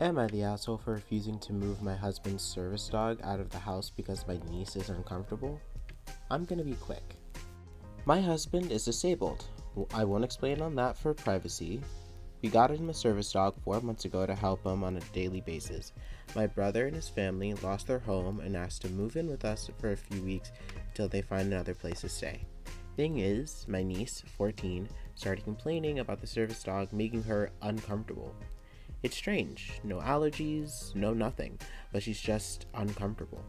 Am I the asshole for refusing to move my husband's service dog out of the house because my niece is uncomfortable? I'm gonna be quick. My husband is disabled. I won't explain on that for privacy. We got him a service dog 4 months ago to help him on a daily basis. My brother and his family lost their home and asked to move in with us for a few weeks until they find another place to stay. Thing is, my niece, 14, started complaining about the service dog making her uncomfortable. It's strange, no allergies, no nothing, but she's just uncomfortable.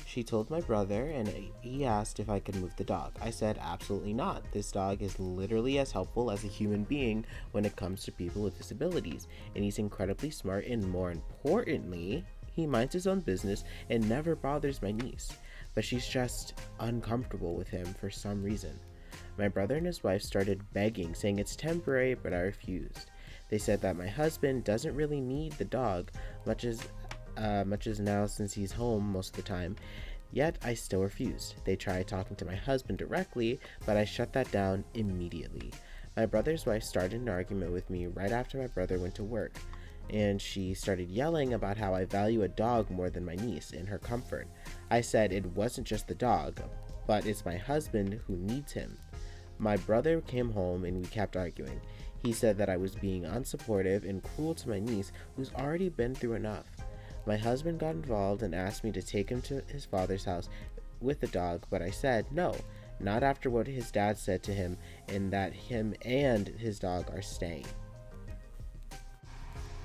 She told my brother and he asked if I could move the dog. I said absolutely not. This dog is literally as helpful as a human being when it comes to people with disabilities, and he's incredibly smart, and more importantly, he minds his own business and never bothers my niece. But she's just uncomfortable with him for some reason. My brother and his wife started begging, saying it's temporary, but I refused. They said that my husband doesn't really need the dog much as now since he's home most of the time, yet I still refused. They tried talking to my husband directly, but I shut that down immediately. My brother's wife started an argument with me right after my brother went to work, and she started yelling about how I value a dog more than my niece and her comfort. I said it wasn't just the dog, but it's my husband who needs him. My brother came home and we kept arguing. He said that I was being unsupportive and cruel to my niece, who's already been through enough. My husband got involved and asked me to take him to his father's house with the dog, but I said no, not after what his dad said to him, and that him and his dog are staying.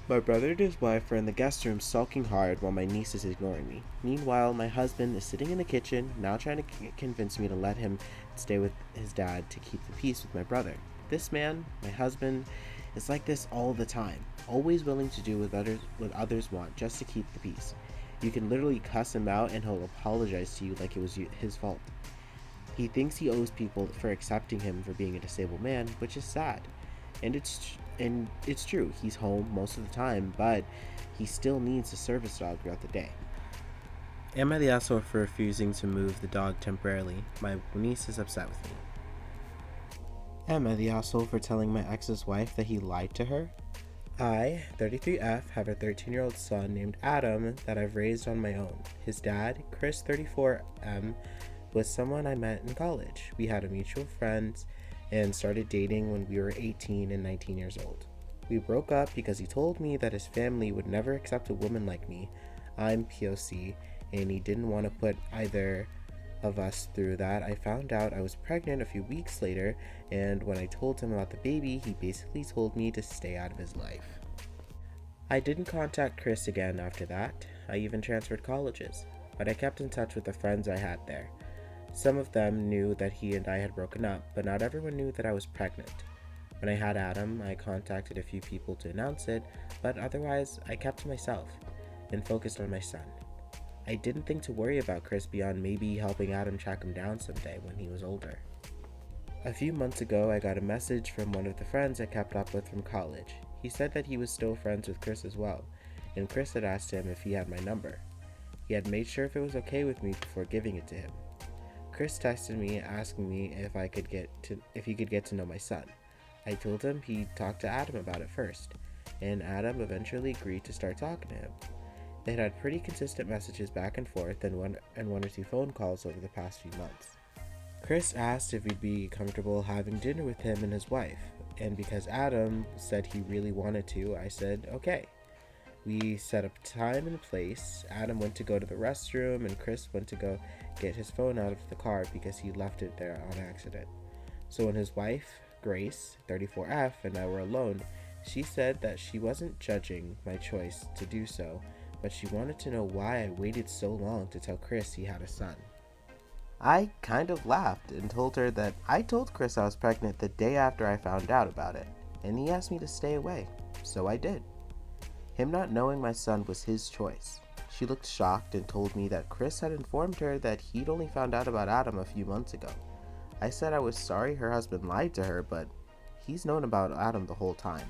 My brother and his wife are in the guest room sulking hard while my niece is ignoring me. Meanwhile, my husband is sitting in the kitchen, now trying to convince me to let him stay with his dad to keep the peace with my brother. This man, my husband, is like this all the time, always willing to do what others want just to keep the peace. You can literally cuss him out and he'll apologize to you like it was his fault. He thinks he owes people for accepting him for being a disabled man, which is sad. And it's true, he's home most of the time, but he still needs a service dog throughout the day. Am I the asshole for refusing to move the dog temporarily? My niece is upset with me. Am I the asshole for telling my ex's wife that he lied to her? I, 33F, have a 13-year-old son named Adam that I've raised on my own. His dad, Chris, 34M, was someone I met in college. We had a mutual friend and started dating when we were 18 and 19 years old. We broke up because he told me that his family would never accept a woman like me. I'm POC, and he didn't want to put either of us through that. I found out I was pregnant a few weeks later, and when I told him about the baby, he basically told me to stay out of his life. I didn't contact Chris again after that. I even transferred colleges, but I kept in touch with the friends I had there. Some of them knew that he and I had broken up, but not everyone knew that I was pregnant. When I had Adam, I contacted a few people to announce it, but otherwise I kept to myself and focused on my son. I didn't think to worry about Chris beyond maybe helping Adam track him down someday when he was older. A few months ago, I got a message from one of the friends I kept up with from college. He said that he was still friends with Chris as well, and Chris had asked him if he had my number. He had made sure if it was okay with me before giving it to him. Chris texted me asking me if he could get to know my son. I told him he'd talk to Adam about it first, and Adam eventually agreed to start talking to him. They had pretty consistent messages back and forth and one or two phone calls over the past few months. Chris asked if we'd be comfortable having dinner with him and his wife, and because Adam said he really wanted to, I said okay. We set up time and place. Adam went to go to the restroom, and Chris went to go get his phone out of the car because he left it there on accident. So when his wife, Grace, 34F, and I were alone, she said that she wasn't judging my choice to do so, but she wanted to know why I waited so long to tell Chris he had a son. I kind of laughed and told her that I told Chris I was pregnant the day after I found out about it, and he asked me to stay away, so I did. Him not knowing my son was his choice. She looked shocked and told me that Chris had informed her that he'd only found out about Adam a few months ago. I said I was sorry her husband lied to her, but he's known about Adam the whole time.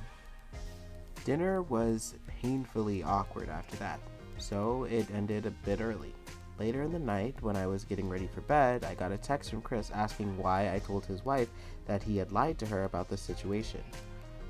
Dinner was painfully awkward after that, so it ended a bit early. Later in the night, when I was getting ready for bed, I got a text from Chris asking why I told his wife that he had lied to her about the situation.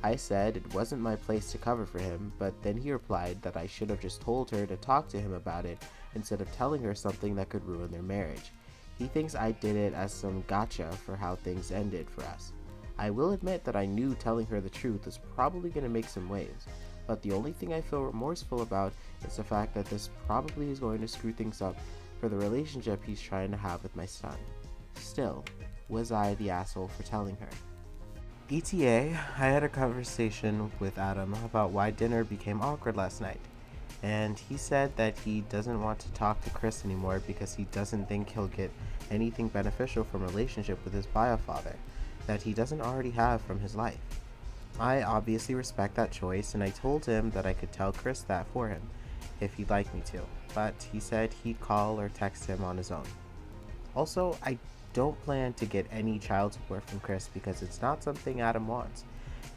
I said it wasn't my place to cover for him, but then he replied that I should have just told her to talk to him about it instead of telling her something that could ruin their marriage. He thinks I did it as some gotcha for how things ended for us. I will admit that I knew telling her the truth was probably going to make some waves, but the only thing I feel remorseful about is the fact that this probably is going to screw things up for the relationship he's trying to have with my son. Still, was I the asshole for telling her? ETA, I had a conversation with Adam about why dinner became awkward last night, and he said that he doesn't want to talk to Chris anymore because he doesn't think he'll get anything beneficial from a relationship with his bio father that he doesn't already have from his life. I obviously respect that choice, and I told him that I could tell Chris that for him if he'd like me to, but he said he'd call or text him on his own. Also, I don't plan to get any child support from Chris because it's not something Adam wants,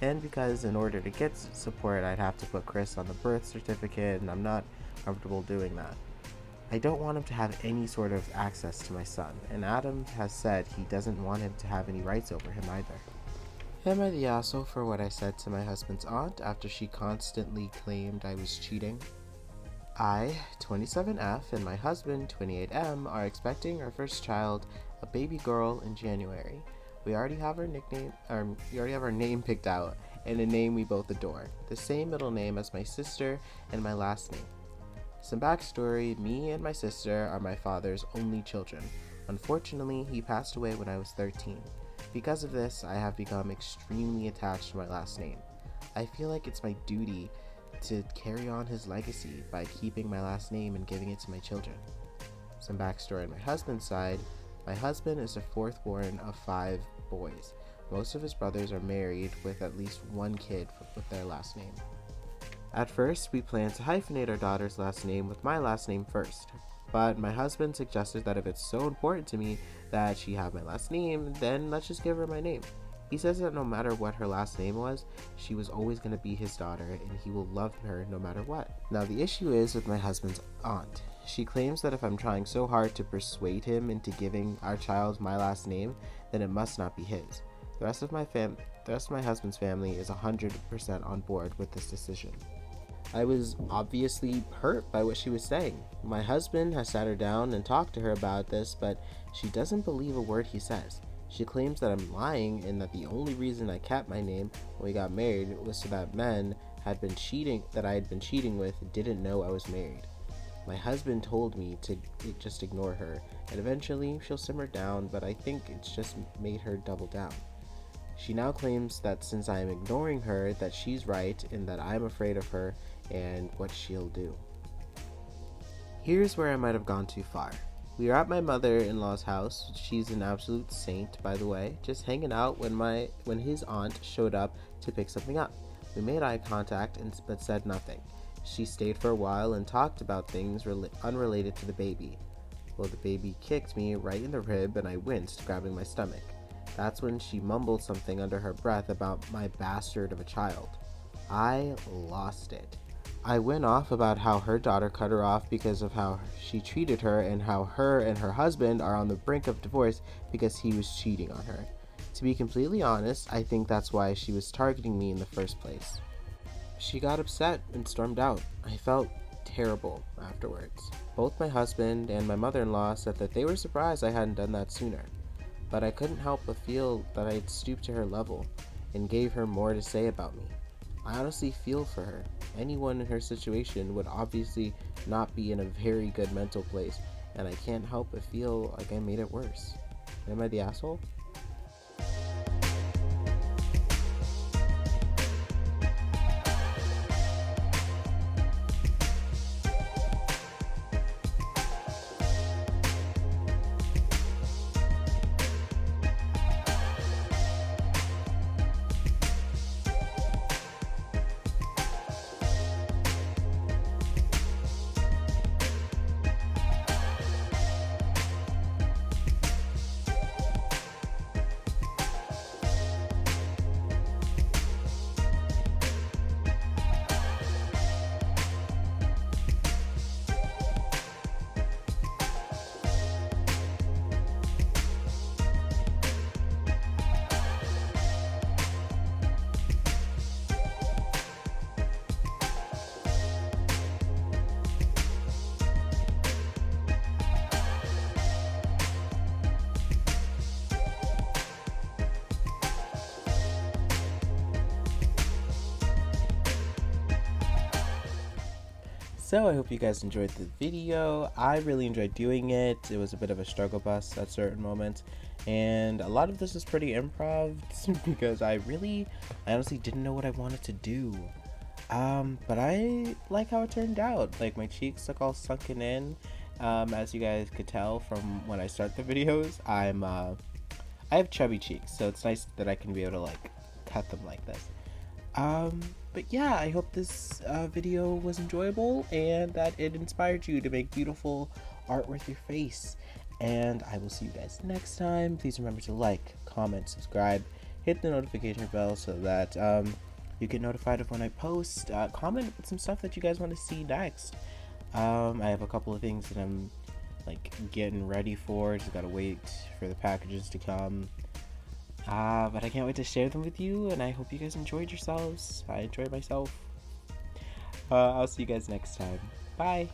and because in order to get support I'd have to put Chris on the birth certificate, and I'm not comfortable doing that. I don't want him to have any sort of access to my son, and Adam has said he doesn't want him to have any rights over him either. Am I the asshole for what I said to my husband's aunt after she constantly claimed I was cheating? I, 27F, and my husband, 28M, are expecting our first child, a baby girl, in January. We already have our name picked out, and a name we both adore. The same middle name as my sister and my last name. Some backstory: me and my sister are my father's only children. Unfortunately, he passed away when I was 13. Because of this, I have become extremely attached to my last name. I feel like it's my duty to carry on his legacy by keeping my last name and giving it to my children. Some backstory on my husband's side: my husband is the fourth born of 5 boys. Most of his brothers are married with at least one kid with their last name. At first, we planned to hyphenate our daughter's last name with my last name first, but my husband suggested that if it's so important to me that she have my last name, then let's just give her my name. He says that no matter what her last name was, she was always going to be his daughter, and he will love her no matter what. Now, the issue is with my husband's aunt. She claims that if I'm trying so hard to persuade him into giving our child my last name, then it must not be his. The rest of my husband's family is 100% on board with this decision. I was obviously hurt by what she was saying. My husband has sat her down and talked to her about this, but she doesn't believe a word he says. She claims that I'm lying and that the only reason I kept my name when we got married was so that men I had been cheating with didn't know I was married. My husband told me to just ignore her, and eventually she'll simmer down, but I think it's just made her double down. She now claims that since I am ignoring her, that she's right and that I'm afraid of her and what she'll do. Here's where I might have gone too far. We were at my mother-in-law's house. She's an absolute saint, by the way, just hanging out when his aunt showed up to pick something up. We made eye contact but said nothing. She stayed for a while and talked about things unrelated to the baby. Well, the baby kicked me right in the rib and I winced, grabbing my stomach. That's when she mumbled something under her breath about my bastard of a child. I lost it. I went off about how her daughter cut her off because of how she treated her and how her and her husband are on the brink of divorce because he was cheating on her. To be completely honest, I think that's why she was targeting me in the first place. She got upset and stormed out. I felt terrible afterwards. Both my husband and my mother-in-law said that they were surprised I hadn't done that sooner. But I couldn't help but feel that I had stooped to her level and gave her more to say about me. I honestly feel for her. Anyone in her situation would obviously not be in a very good mental place, and I can't help but feel like I made it worse. Am I the asshole? So I hope you guys enjoyed the video. I really enjoyed doing it. It was a bit of a struggle bus at certain moments, and a lot of this is pretty improv because I honestly didn't know what I wanted to do. But I like how it turned out. Like, my cheeks look all sunken in. As you guys could tell from when I start the videos, I have chubby cheeks, so it's nice that I can be able to like cut them like this. But yeah, I hope this video was enjoyable and that it inspired you to make beautiful art with your face. And I will see you guys next time. Please remember to like, comment, subscribe, hit the notification bell so that you get notified of when I post. Comment some stuff that you guys want to see next. I have a couple of things that I'm like getting ready for. Just gotta wait for the packages to come. But I can't wait to share them with you, and I hope you guys enjoyed yourselves. I enjoyed myself. I'll see you guys next time. Bye.